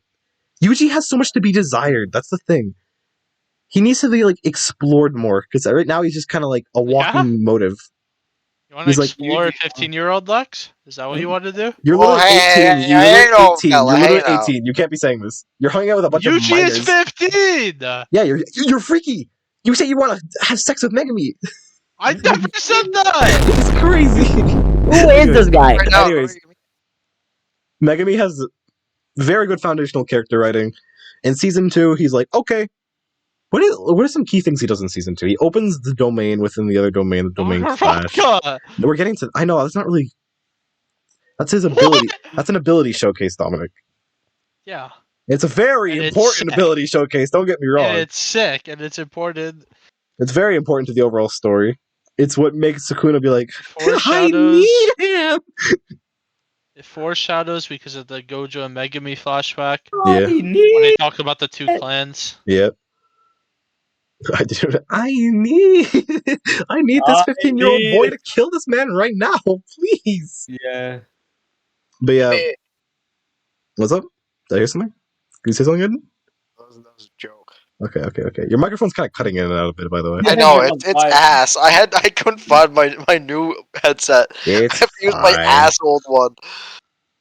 Yuji has so much to be desired. That's the thing. He needs to be explored more, because right now he's just kind of like a walking motive. You want to explore 15-year-old Lex? Is that what you want to do? You're literally 18. You're literally 18. You can't be saying this. You're hanging out with a bunch of minors. Yuji is 15! Yeah, you're freaky. You say you want to have sex with Megumi. I never said that! It's crazy. Who is this guy? Anyways, Megumi has very good foundational character writing. In season 2, he's like, okay, what are some key things he does in season 2? He opens the domain within the other domain, the domain clash. We're getting to... I know, that's not really... That's his ability. What? That's an ability showcase, Dominic. Yeah. It's a very important ability showcase, don't get me wrong. And it's sick, and it's important. It's very important to the overall story. It's what makes Sukuna be like, I need him! It foreshadows because of the Gojo and Megumi flashback. Yeah. When they talk about the 2 clans. Yep. I need this 15-year-old boy to kill this man right now, please. Yeah. But yeah. What's up? Did I hear something? Can you say something good? That was a joke. Okay. Your microphone's kind of cutting in and out a bit, by the way. I know, it's ass. I couldn't find my new headset. I have to use my ass old one.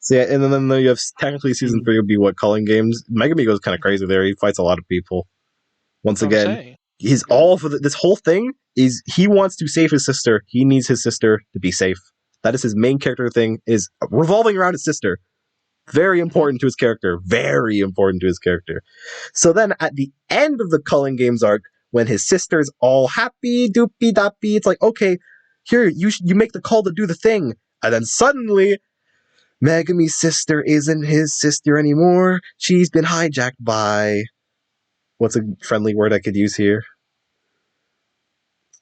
So yeah, and then you have technically season 3 would be what, calling games. Megumi goes kind of crazy there. He fights a lot of people. Once again, he's all for this whole thing is he wants to save his sister. He needs his sister to be safe. That is his main character thing, is revolving around his sister. Very important to his character. Very important to his character. So then at the end of the Culling Games arc, when his sister's all happy, doopy doppy, it's like, okay, here, you make the call to do the thing. And then suddenly, Megumi's sister isn't his sister anymore. She's been hijacked by... What's a friendly word I could use here?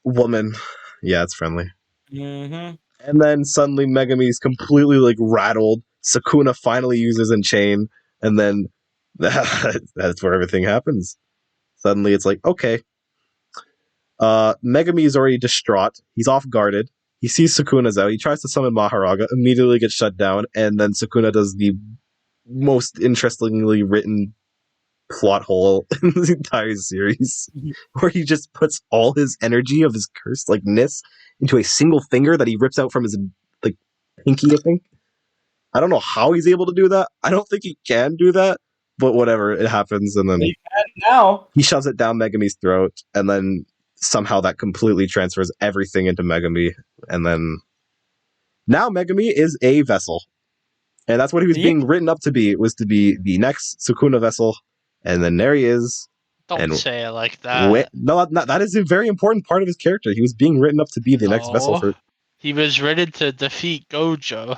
Woman. Yeah, it's friendly. Mm-hmm. And then suddenly Megumi's completely rattled. Sukuna finally uses Enchain, and then that's where everything happens. Suddenly it's like, okay. Megumi is already distraught. He's off guarded. He sees Sukuna's out. He tries to summon Maharaga, immediately gets shut down, and then Sukuna does the most interestingly written plot hole in the entire series, where he just puts all his energy of his curse, ness, into a single finger that he rips out from his pinky, I think. I don't know how he's able to do that. I don't think he can do that, but whatever, it happens, and then he can now. He shoves it down Megumi's throat, and then somehow that completely transfers everything into Megumi, and then now Megumi is a vessel. And that's what he was being written up to be. It was to be the next Sukuna vessel, and then there he is. Don't say it like that. No, that is a very important part of his character. He was being written up to be the next vessel for... He was written to defeat Gojo.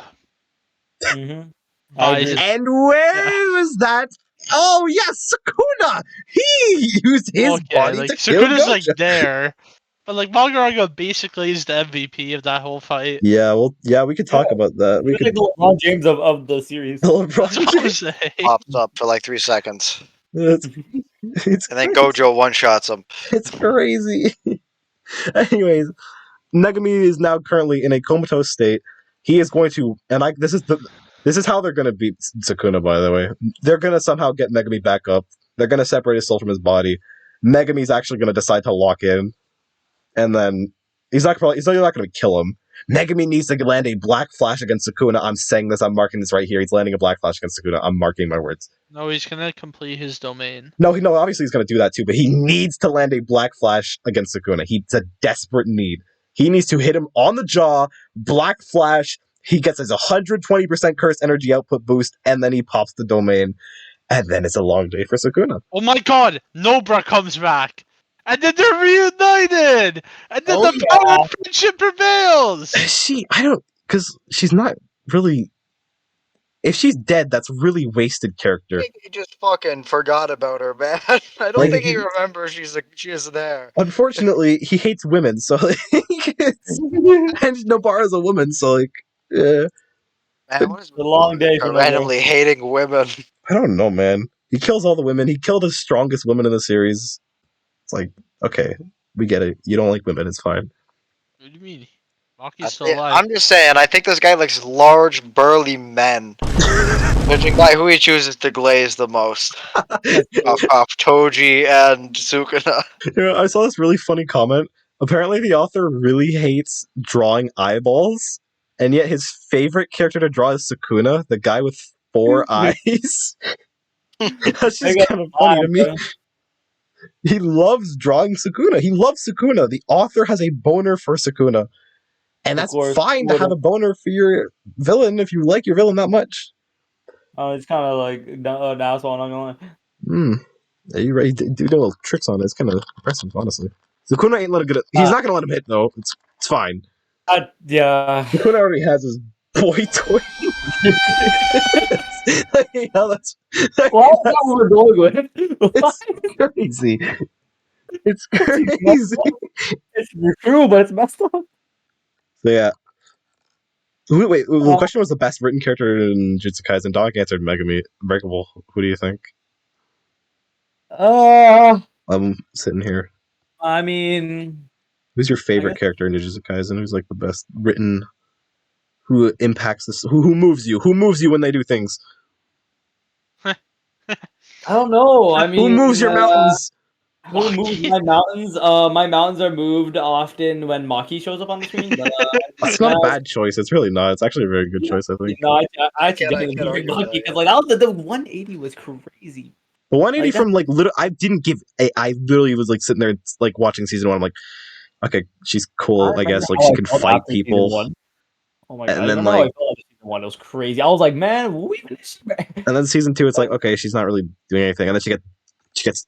Mm-hmm. And where was that? Oh yes, Sukuna. He used his body to kill Gojo. Sukuna's there, but Maharaga basically is the MVP of that whole fight. Yeah, we could talk about that. We could the LeBron James of the series. Pops up for 3 seconds. And then Gojo one-shots him. It's crazy. Anyways, Megumi is now currently in a comatose state. He is going to, this is how they're going to beat Sukuna, by the way. They're going to somehow get Megumi back up. They're going to separate his soul from his body. Megumi's actually going to decide to lock in. And then he's not going to kill him. Megumi needs to land a black flash against Sukuna. I'm saying this. I'm marking this right here. He's landing a black flash against Sukuna. I'm marking my words. No, he's gonna complete his domain. No, obviously he's going to do that too, but he needs to land a black flash against Sukuna. It's a desperate need. He needs to hit him on the jaw, black flash. He gets his 120% curse energy output boost, and then he pops the domain. And then it's a long day for Sukuna. Oh my god! Nobra comes back! And then they're reunited! And then the power of friendship prevails! Because she's not really... If she's dead, that's really wasted character. I think he just fucking forgot about her, man. I don't think he remembers she is there. Unfortunately, he hates women, so and Nobara's a woman, so like, yeah. Man, what is a long day for randomly hating women? I don't know, man. He kills all the women. He killed the strongest woman in the series. It's like, okay, we get it. You don't like women, it's fine. What do you mean? Maki's still alive. I'm just saying, I think this guy likes large, burly men. Judging by who he chooses to glaze the most. Off Toji and Sukuna. Yeah, I saw this really funny comment. Apparently the author really hates drawing eyeballs, and yet his favorite character to draw is Sukuna, the guy with 4 eyes. That's just kind of funny to me. He loves drawing Sukuna. He loves Sukuna. The author has a boner for Sukuna. And that's fine to have a boner for your villain if you like your villain that much. It's kind of like an asshole, I'm not gonna lie. Yeah, you're right. Do little tricks on it. It's kind of impressive, honestly. Sukuna ain't letting he's not gonna let him hit though. It's fine. Yeah. Sukuna already has his boy toy. That's what we're going with. It's crazy. It's crazy. It's true, but it's messed up. So yeah. Wait, the question was the best written character in Jujutsu Kaisen. Dominic answered Megumi. Unbreakable. Who do you think? I'm sitting here. I mean, who's your favorite character in Jujutsu Kaisen? Who's like the best written? Who impacts this? Who moves you? Who moves you when they do things? I don't know. I mean, who moves your mountains? Who moves my mountains? My mountains are moved often when Maki shows up on the screen. But, it's not a bad choice. It's really not. It's actually a very good choice, I think. No, I actually didn't agree with Maki because like the 180 was crazy. The 180 from like I didn't give. I literally was like sitting there like watching season 1. I'm like, okay, she's cool. I guess like she can fight people. Oh my god! And then like season 1, it was crazy. I was like, man, and then season 2, it's like, okay, she's not really doing anything. And then she gets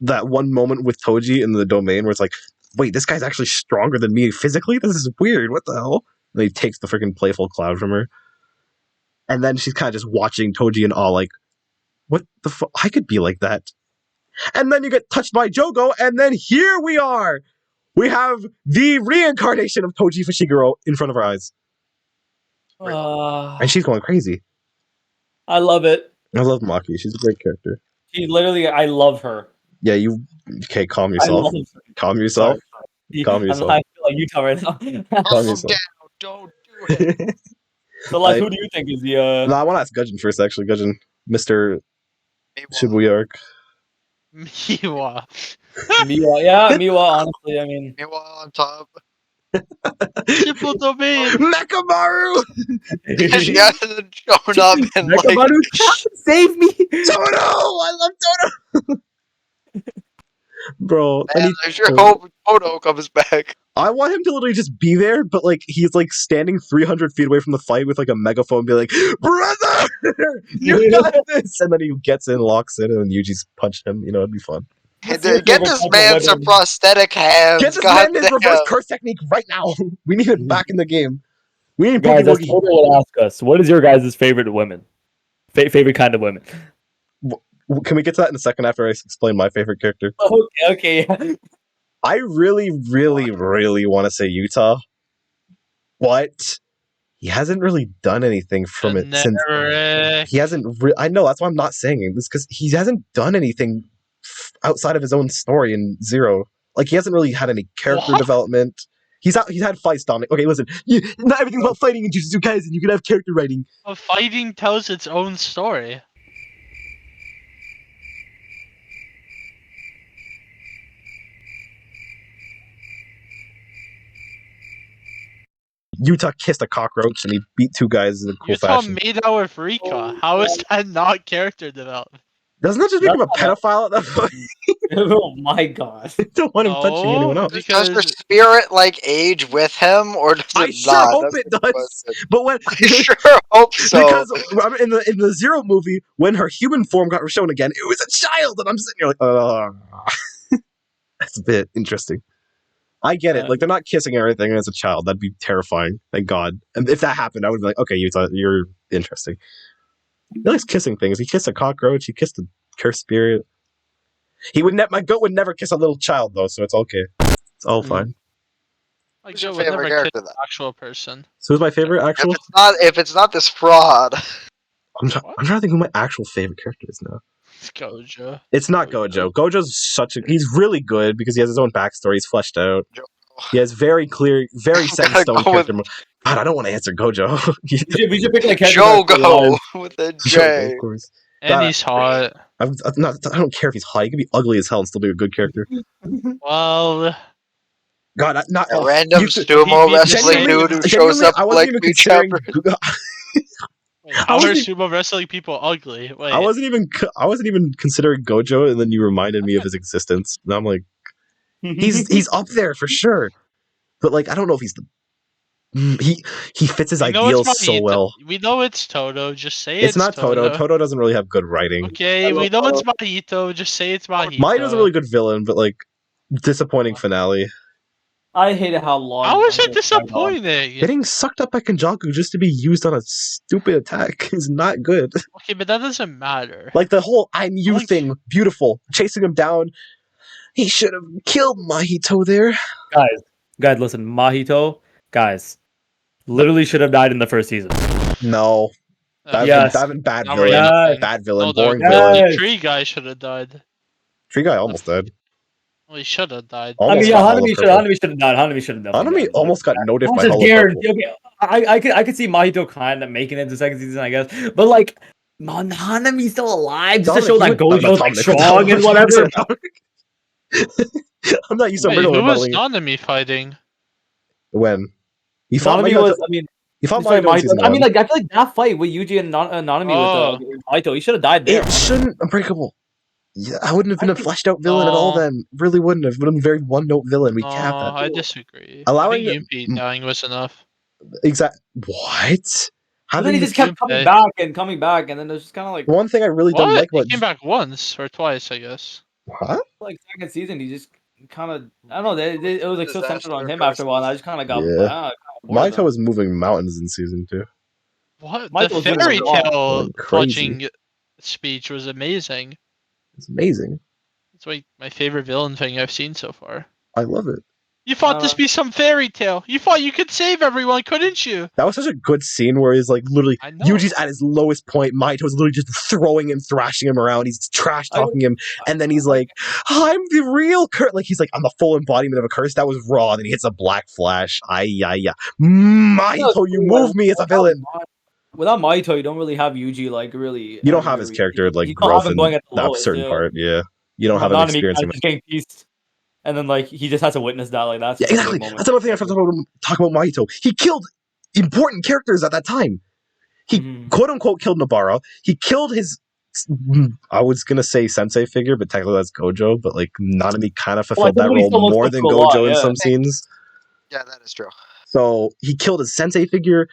that one moment with Toji in the domain where it's like, wait, this guy's actually stronger than me physically? This is weird. What the hell? And he takes the freaking playful cloud from her. And then she's kind of just watching Toji in awe, like, what the fuck? I could be like that. And then you get touched by Jogo, and then here we are! We have the reincarnation of Gojo Fushiguro in front of our eyes. And she's going crazy. I love it. I love Maki. She's a great character. She literally, I love her. Yeah, okay, calm yourself. Calm yourself. Sorry. Calm yourself. I feel like Utah right now. Calm yourself. Don't do it. So, like, who do you think is the... No, I want to ask Gudgin first, actually. Gudgin, Mr. Shibuya arc. Miwa. Yeah, Miwa, honestly, I mean... Miwa on top. Triple domain. Mechamaru! She hasn't shown up in Mechamaru, save me! Toto! I love Toto! Bro, man, I sure hope Toto comes back. I want him to literally just be there, but like he's like standing 300 feet away from the fight with like a megaphone and be like, brother! You got this! And then he gets in, locks in, and then Yuji's punch him. You know, it'd be fun. Get this man some prosthetic hands. Get this man his reverse curse technique right now. We need it back in the game. We need guys, that's what will ask us. What is your guys' favorite women? Favorite kind of women? Can we get to that in a second after I explain my favorite character? Okay. I really want to say Utah, but he hasn't really done anything from it since. He hasn't. I know, that's why I'm not saying this, because he hasn't done anything outside of his own story in Zero. Like, he hasn't really had any character development. He's had fights, Dominic. Okay, listen. Not everything's about fighting in Jujutsu Kaisen. You can have character writing. Fighting tells its own story. Yuta kissed a cockroach and he beat 2 guys in a cool fashion. Yuta made out with Rika. How is that not character development? Doesn't that just make him a pedophile at that point? Oh my god! I don't want him touching anyone else. Does her spirit age with him, or does it not? I sure hope it does. But when I sure hope so. Because in the Zero movie, when her human form got shown again, it was a child, and I'm sitting here like, that's a bit interesting. I get it. Like, they're not kissing everything as a child. That'd be terrifying. Thank God. And if that happened, I would be like, okay, you're interesting. He likes kissing things. He kissed a cockroach. He kissed a cursed spirit. My goat would never kiss a little child, though, so it's okay. It's all fine. My goat would never kiss an actual person. So who's my favorite actual? If it's not this fraud. I'm trying to think who my actual favorite character is now. It's Gojo. It's not Gojo. Gojo's he's really good because he has his own backstory. He's fleshed out. He has very clear, very set in stone character. God, I don't want to answer Gojo. we should pick like Jogo with a J. Jogo, of course. And he's hot. I don't care if he's hot. He can be ugly as hell and still be a good character. Well, God, a random sumo wrestling dude who shows up like three chapters. How are sumo wrestling people ugly? Wait. I wasn't even considering Gojo, and then you reminded me of his existence, and I'm like, he's up there for sure, but like I don't know if he's the he fits his ideals so well. We know it's Todo. Just say it's not Todo. Todo doesn't really have good writing. Okay, we know it's Mahito. Just say it's Mahito. Mahito's a really good villain, but like disappointing finale. I hated how long. How is it disappointing? Getting sucked up by Kenjaku just to be used on a stupid attack is not good. Okay, but that doesn't matter. Like the whole "I'm you" thing, beautiful. Chasing him down. He should have killed Mahito there. Guys, listen, Mahito, guys, literally should have died in the first season. No. That'd been bad villain. Yes. Bad villain, No, boring villain. Tree guy should have died. Tree guy almost died. Well, he should have died. Hanami should have died. Hanami almost got noticed by Hollow Okay, I could see Mahito kind of making it to second season, I guess. But like, Hanami's still alive just to show that Gojo's like strong and whatever. I'm not used to Who was Nanami fighting? When? He fought Mahito. He fought Mahito. I mean, like, I feel like that fight with Yuji and Nanami with Mahito, he should have died there. It shouldn't. Unbreakable. Yeah, I wouldn't have been a fleshed out villain at all then. Really wouldn't have. Would have been a very one note villain. We capped that. I disagree. Allowing Yuppie dying was enough. What? And then he just kept coming back, and then there's just kind of like one thing I really don't like about he came back once or twice, I guess. What? Like second season, he just kind of it was like so centered on him after a while. And I just kind of got Mahito was moving mountains in season 2. What? The fairy tale clutching speech was amazing. It's amazing. It's like my favorite villain thing I've seen so far. I love it. You thought this be some fairy tale. You thought you could save everyone, couldn't you? That was such a good scene where he's like literally Yuji's at his lowest point. Mahito's literally just throwing him, thrashing him around. He's trash talking him, and then he's like, "I'm the real curse." Like he's like, "I'm the full embodiment of a curse." That was raw. Then he hits a black flash. Mahito, you move me as a villain. Without Mahito, you don't really have Yuji like really. You don't have his character like growth in that certain part. Yeah, you don't have an experience. Getting peace. And then, like, he just has to witness that. Like, that's exactly. That's another thing I forgot to talk about Mahito. He killed important characters at that time. He quote unquote killed Nobara. He killed his. I was gonna say sensei figure, but technically that's Gojo. But like Nanami kind of fulfilled that role more than Gojo in some scenes. Yeah, that is true. So he killed his sensei figure,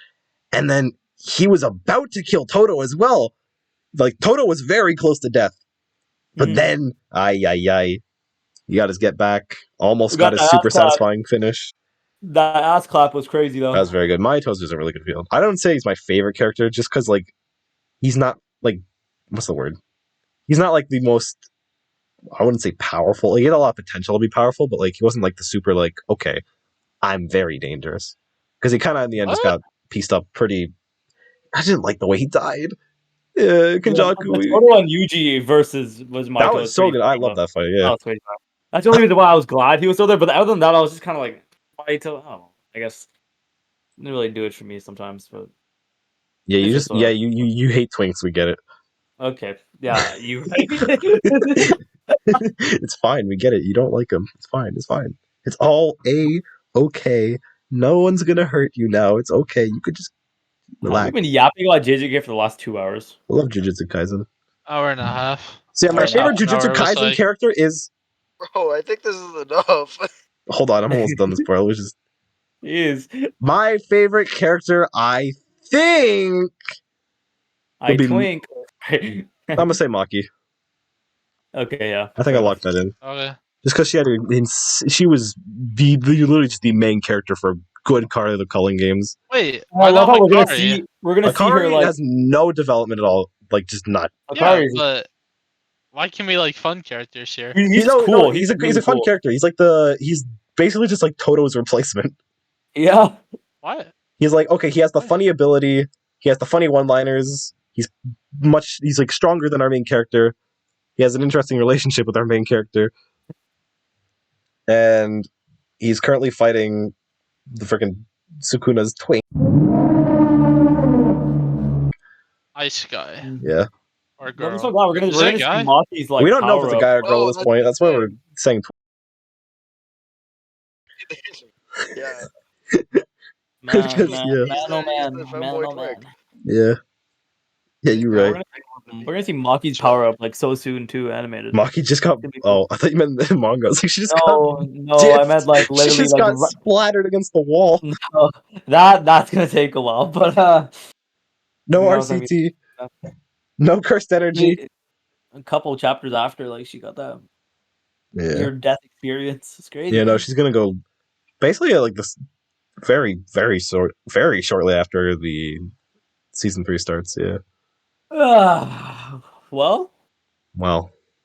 and then he was about to kill Todo as well. Like Todo was very close to death, but then he got his get back. Almost got his super satisfying finish. That ass clap was crazy, though. That was very good. Mahito's just a really good villain. I don't say he's my favorite character just because, like, he's not, like, what's the word? He's not, like, the most, I wouldn't say powerful. He had a lot of potential to be powerful, but, like, he wasn't, like, the super, like, okay, I'm very dangerous. Because he kind of, in the end, just got pieced up pretty. I didn't like the way he died. Yeah, Kenjaku. Todo and Yuji versus was Mahito. That was so good. I love that fight, yeah. That's the only reason why I was glad he was still there. But other than that, I was just kind of like, Mahito. Oh, I guess didn't really do it for me sometimes. But yeah, you just you hate twinks. We get it. Okay, yeah, you. It's fine. We get it. You don't like them. It's fine. It's fine. It's all okay. No one's gonna hurt you now. It's okay. You could just relax. I've been yapping about JJK for the last 2 hours. I love Jujutsu Kaisen. Hour and a half. So yeah, my favorite Jujutsu Kaisen character is... Bro, I think this is enough. Hold on, I'm almost done this part. Let's just... Is my favorite character, I think... I twink. I'm gonna say Maki. Okay, yeah. I think I locked that in. Okay. Just because she was literally just the main character for a good part of the Culling games. Wait, I love how we're gonna see her like has no development at all. Like just not. Yeah, but why can we like fun characters here? He's cool. No, he's a fun character. He's like he's basically just like Toto's replacement. Yeah. What? He's like, okay, he has the funny ability. He has the funny one-liners. He's like stronger than our main character. He has an interesting relationship with our main character. And he's currently fighting the freaking Sukuna's twin. Ice guy. Yeah. Or girl. I'm so glad we're gonna see Maki's like. We don't know if it's a guy or girl at this point. That's why we're saying. Yeah. Man. Yeah. Yeah, you're right. We're gonna see Maki's power up like so soon too, animated. Maki just got. Oh, I thought you meant the manga. Like she just got. No, I meant like literally. She just got splattered against the wall. No, that's gonna take a while, but no RCT, no cursed energy. A couple chapters after, like she got that. Yeah. Your death experience. It's great. Yeah, no, she's gonna go. Basically, like this, very shortly after the season 3 starts. Yeah. Well. Well.